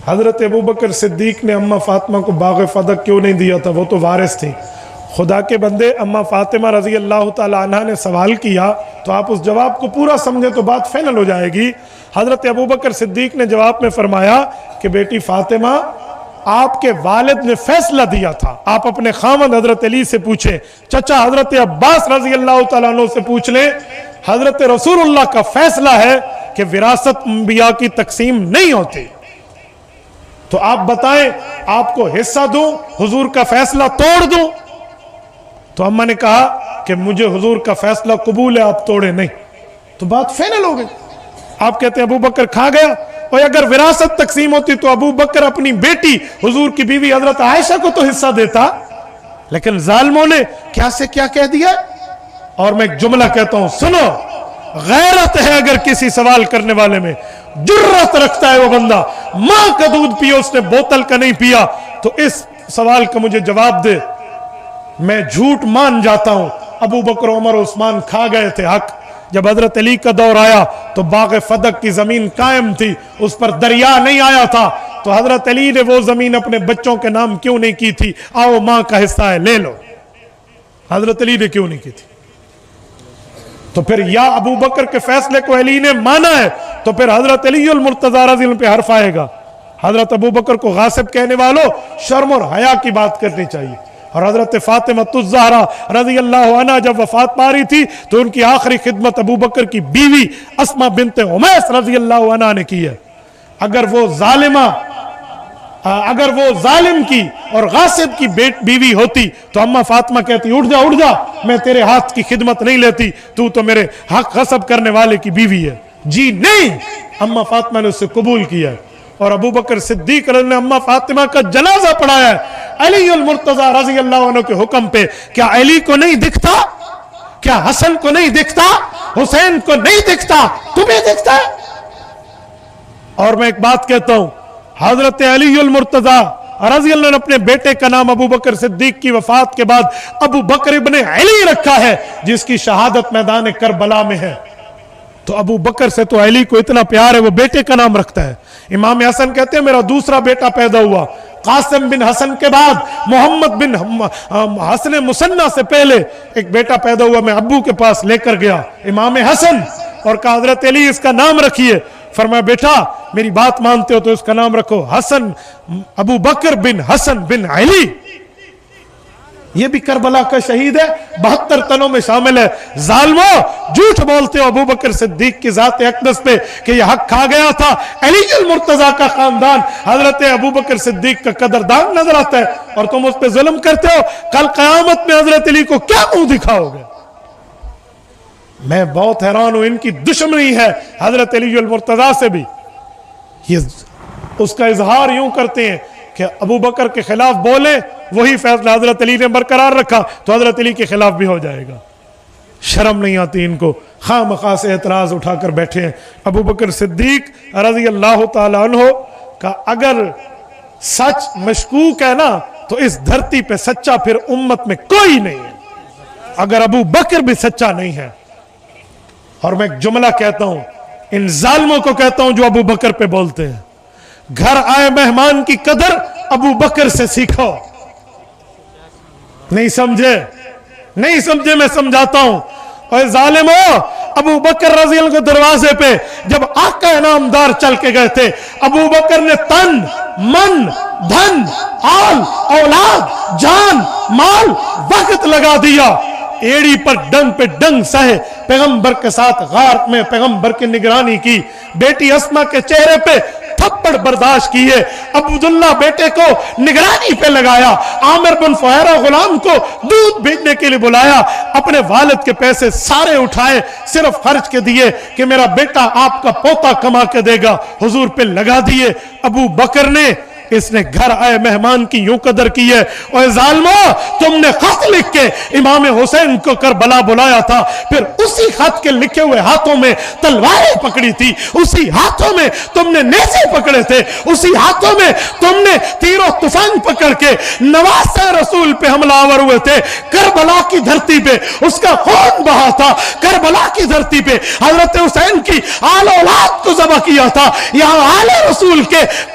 حضرت ابو بکر صدیق نے اماں فاطمہ کو باغ فدق کیوں نہیں دیا تھا؟ وہ تو وارث تھی. خدا کے بندے، اماں فاطمہ رضی اللہ تعالی عنہ نے سوال کیا تو آپ اس جواب کو پورا سمجھے تو بات فائنل ہو جائے گی. حضرت ابو بکر صدیق نے جواب میں فرمایا کہ بیٹی فاطمہ، آپ کے والد نے فیصلہ دیا تھا، آپ اپنے خاوند حضرت علی سے پوچھیں، چچا حضرت عباس رضی اللہ تعالیٰ عنہ سے پوچھ لیں. حضرت رسول اللہ کا فیصلہ ہے کہ وراثت انبیاء کی تقسیم نہیں ہوتی. تو آپ بتائیں، آپ کو حصہ دوں، حضور کا فیصلہ توڑ دوں؟ تو اماں نے کہا کہ مجھے حضور کا فیصلہ قبول ہے، آپ توڑے نہیں. تو بات فائنل ہو گئی. آپ کہتے ہیں ابو بکر کھا گیا. اور اگر وراثت تقسیم ہوتی تو ابو بکر اپنی بیٹی حضور کی بیوی حضرت عائشہ کو تو حصہ دیتا. لیکن ظالموں نے کیا سے کیا کہہ دیا. اور میں ایک جملہ کہتا ہوں، سنو، غیرت ہے اگر کسی سوال کرنے والے میں، جرت رکھتا ہے وہ بندہ، ماں کا دودھ پیا اس نے بوتل کا نہیں پیا، تو اس سوال کا مجھے جواب دے. میں جھوٹ مان جاتا ہوں. ابو بکر عمر عثمان کھا گئے تھے حق. جب حضرت علی کا دور آیا تو باغ فدق کی زمین قائم تھی، اس پر دریا نہیں آیا تھا. تو حضرت علی نے وہ زمین اپنے بچوں کے نام کیوں نہیں کی تھی؟ آؤ ماں کا حصہ ہے لے لو. حضرت علی نے کیوں نہیں کی تھی؟ تو پھر یا ابو بکر کے فیصلے کو علی نے مانا ہے تو پھر حضرت علی المرتضی رضی اللہ عنہ پہ حرف آئے گا. حضرت ابو بکر کو غاصب کہنے والوں، شرم اور حیا کی بات کرنی چاہیے. اور حضرت فاطمہ الزہرا رضی اللہ عنہ جب وفات پا رہی تھی تو ان کی آخری خدمت ابو بکر کی بیوی اسماء بنت امیس رضی اللہ عنہ نے کی ہے. اگر وہ ظالم کی اور غاصب کی بیوی ہوتی تو اماں فاطمہ کہتی اٹھ جا، میں تیرے ہاتھ کی خدمت نہیں لیتی، تو میرے حق غصب کرنے والے کی بیوی ہے. جی نہیں، اماں فاطمہ نے اسے قبول کیا ہے. اور ابو بکر صدیق نے اماں فاطمہ کا جنازہ پڑھایا ہے علی المرتضی رضی اللہ عنہ کے حکم پہ. کیا علی کو نہیں دکھتا؟ کیا حسن کو نہیں دکھتا؟ حسین کو نہیں دکھتا؟ تمہیں دکھتا ہے؟ اور میں ایک بات کہتا ہوں، حضرت علی المرتضی رضی اللہ عنہ اپنے بیٹے کا نام ابو بکر صدیق کی وفات کے بعد ابو بکر ابن علی رکھا ہے، جس کی شہادت میدان کربلا میں ہے. تو ابو بکر سے تو علی کو اتنا پیار ہے وہ بیٹے کا نام رکھتا ہے. امام حسن کہتے ہیں میرا دوسرا بیٹا پیدا ہوا، قاسم بن حسن کے بعد محمد بن حسن مسنہ سے پہلے ایک بیٹا پیدا ہوا، میں ابو کے پاس لے کر گیا امام حسن اور کہا حضرت علی اس کا نام رکھیے. فرمایا بیٹا میری بات مانتے ہو تو اس کا نام رکھو حسن، ابو بکر بن حسن بن علی. یہ بھی کربلا کا شہید ہے، 72 تنوں میں شامل ہے. ظالمو، جھوٹ بولتے ہو ابو بکر صدیق کی ذات اقدس پہ کہ یہ حق کھا گیا تھا. علی المرتضی کا خاندان حضرت ابو بکر صدیق کا قدردان نظر آتا ہے اور تم اس پہ ظلم کرتے ہو. کل قیامت میں حضرت علی کو کیا منہ دکھاؤ گے؟ میں بہت حیران ہوں، ان کی دشمنی ہے حضرت علی المرتضی سے بھی. یہ اس کا اظہار یوں کرتے ہیں کہ ابو بکر کے خلاف بولے، وہی فیصلہ حضرت علی نے برقرار رکھا تو حضرت علی کے خلاف بھی ہو جائے گا. شرم نہیں آتی ان کو، خواہ مخواہ سے اعتراض اٹھا کر بیٹھے ہیں. ابو بکر صدیق رضی اللہ تعالی عنہ کا اگر سچ مشکوک ہے نا تو اس دھرتی پہ سچا پھر امت میں کوئی نہیں ہے، اگر ابو بکر بھی سچا نہیں ہے. اور میں ایک جملہ کہتا ہوں، ان ظالموں کو کہتا ہوں جو ابو بکر پہ بولتے ہیں، گھر آئے مہمان کی قدر ابو بکر سے سیکھو. نہیں سمجھے میں سمجھاتا ہوں. اور ظالموں، ابو بکر رضی اللہ عنہ کے دروازے پہ جب آقا انعامدار چل کے گئے تھے، ابو بکر نے تن، من، دھن، آل، اولاد، جان، مال، وقت لگا دیا. ایڑی پر ڈنگ پہ ڈنگ سہے، پیغمبر کے ساتھ غار میں پیغمبر کی نگرانی کی. بیٹی اسما کے چہرے پہ تھپڑ برداشت کیے. عبداللہ بیٹے کو نگرانی پہ لگایا. عامر بن فہیرہ غلام کو دودھ بھیجنے کے لیے بلایا. اپنے والد کے پیسے سارے اٹھائے، صرف خرچ کے دیے کہ میرا بیٹا آپ کا پوتا کما کے دے گا، حضور پہ لگا دیے. ابو بکر نے اس نے گھر آئے مہمان کی یوں قدر کی ہے. اور ظالمو، تم نے خط لکھ کے امام حسین کو کربلا بلایا تھا، پھر اسی خط کے لکھے ہوئے ہاتھوں میں تلواریں پکڑی تھی، اسی ہاتھوں میں تم نے نیزے پکڑے تھے، اسی ہاتھوں میں تم نے تیر و طوفان پکڑ کے نواسہ رسول پہ حملہ آور ہوئے تھے. کربلا کی دھرتی پہ اس کا خون بہا تھا. کربلا کی دھرتی پہ حضرت حسین کی آل اولاد کو ذبح کیا تھا. یہاں آل رسول کے